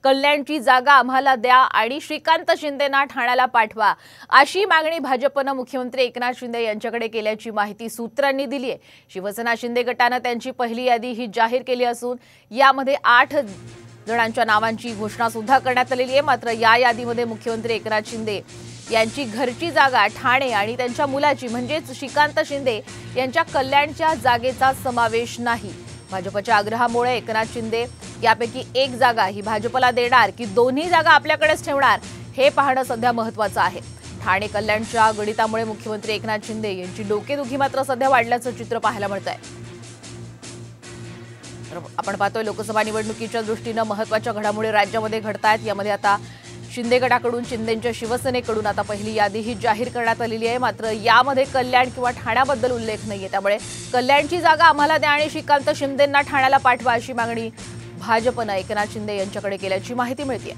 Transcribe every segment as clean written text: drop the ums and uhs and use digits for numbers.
कल्याणची जागा आम्हाला द्या आणि श्रीकांत शिंदेंना ठाण्याला पाठवा अशी मागणी भाजपने मुख्यमंत्री एकनाथ शिंदे यांच्याकडे केल्याची माहिती सूत्रांनी दिली आहे। शिवसेना शिंदे गटाने त्यांची पहिली यादी ही जाहीर केली असून यामध्ये 8 जणांच्या नावांची घोषणा सुद्धा करण्यात आलेली आहे। मात्र या यादीमध्ये मुख्यमंत्री एकनाथ शिंदे यांची घरची जागा ठाणे आणि त्यांच्या मुलाची म्हणजेच श्रीकांत शिंदे यांच्या कल्याणच्या जागेचा समावेश नाही। भाजपच्या आग्रहामुळे एकनाथ शिंदे यापैकी एक जागा ही भाजपला देणार की दोन्ही जागा आपल्याकडेच ठेवणार हे पाहणं सध्या महत्त्वाचं आहे। ठाणे कल्याणच्या गणितामुळे मुख्यमंत्री एकनाथ शिंदे यांची डोकेदुखी मात्र सध्या वाढल्याचं चित्र पाहायला मिळतंय। आपण पाहतोय लोकसभा निवडणुकीच्या दृष्टीने महत्त्वाच्या घडामोडी राज्यामध्ये घडतायत। यामध्ये आता शिंदे गटाकडून शिंदेंच्या शिवसेनेकडून आता पहिली यादी ही जाहीर करण्यात आलेली आहे। मात्र यामध्ये कल्याण किंवा ठाण्याबद्दल उल्लेख नाहीये। त्यामुळे कल्याणची जागा आम्हाला द्या आणि श्रीकांत शिंदेंना ठाण्याला पाठवा अशी मागणी भाजपने एकनाथ शिंदे यांच्याकडे केल्याची माहिती मिळते।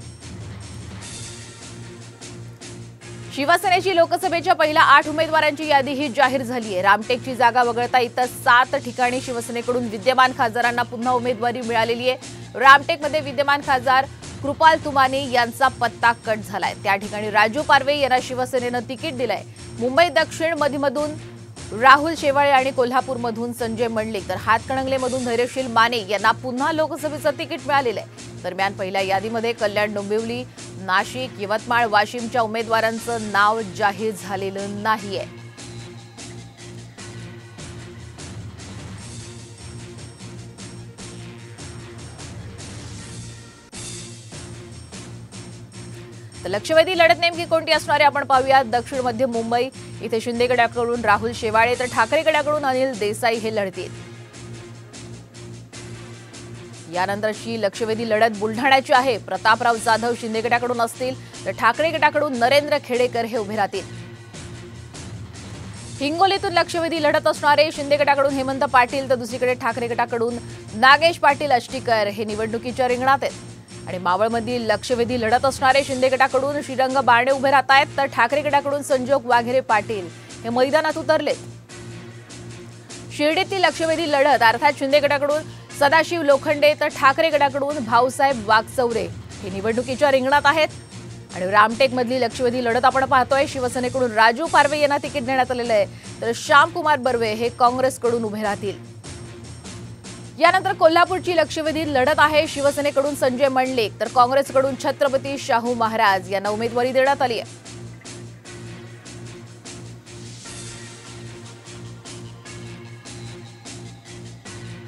शिवसेनेची लोकसभेच्या पहिल्या 8 उमेदवारांची यादी ही जाहीर झाली आहे। रामटेकची जागा वगळता इतर 7 ठिकाणी शिवसेनेकडून विद्यमान खासदारांना पुन्हा उमेदवारी मिळालेली आहे। रामटेकमध्ये विद्यमान खासदार कृपाल तुमाने यांचा पत्ता कट झालाय। त्या ठिकाणी राजू पारवे यांना शिवसेनेने तिकीट दिलंय। मुंबई दक्षिण मधून राहुल शेवाळे आणि कोल्हापूरमधून संजय मंडलिक तर हातकणंगलेमधून धैर्यशील माने यांना पुन्हा लोकसभेचं तिकीट मिळालेलं आहे। दरम्यान पहिल्या यादीमध्ये कल्याण डोंबिवली नाशिक यवतमाळ वाशिमच्या उमेदवारांचं नाव जाहीर झालेलं नाहीये। लक्षवेधी लढत नेमकी कोणती असणार आहे आपण पाहूयात। दक्षिण मध्य मुंबई इथे शिंदे गटाकडून राहुल शेवाळे तर ठाकरे गटाकडून अनिल देसाई हे लढतील। यानंतरची लक्षवेधी लढत बुलढाण्याची आहे। प्रतापराव जाधव शिंदे गटाकडून असतील तर ठाकरे गटाकडून नरेंद्र खेडेकर हे उभे राहतील। हिंगोलीतून लक्षवेधी लढत असणारे शिंदे गटाकडून हेमंत पाटील तर दुसरीकडे ठाकरे गटाकडून नागेश पाटील अष्टीकर हे निवडणुकीच्या रिंगणात आहेत। आणि मावळमधील लक्षवेधी लढत असणारे शिंदे गटाकडून श्रीरंग बारणे उभे राहत आहेत तर ठाकरे गटाकडून संजोग वाघेरे पाटील हे मैदानात उतरलेत। शिर्डीतील लक्षवेधी लढत अर्थात शिंदे गटाकडून सदाशिव लोखंडे तर ठाकरे गटाकडून भाऊसाहेब वागचौरे हे निवडणुकीच्या रिंगणात आहेत। आणि रामटेकमधली लक्षवेधी लढत आपण पाहतोय शिवसेनेकडून राजू पारवे यांना तिकीट देण्यात आलेलं आहे तर श्यामकुमार बर्वे हे काँग्रेसकडून उभे राहतील। यानंतर कोल्हापूरची लक्षवेधी लढत आहे। शिवसेनेकडून संजय मंडलिक तर काँग्रेसकडून छत्रपती शाहू महाराज यांना उमेदवारी देण्यात आली आहे।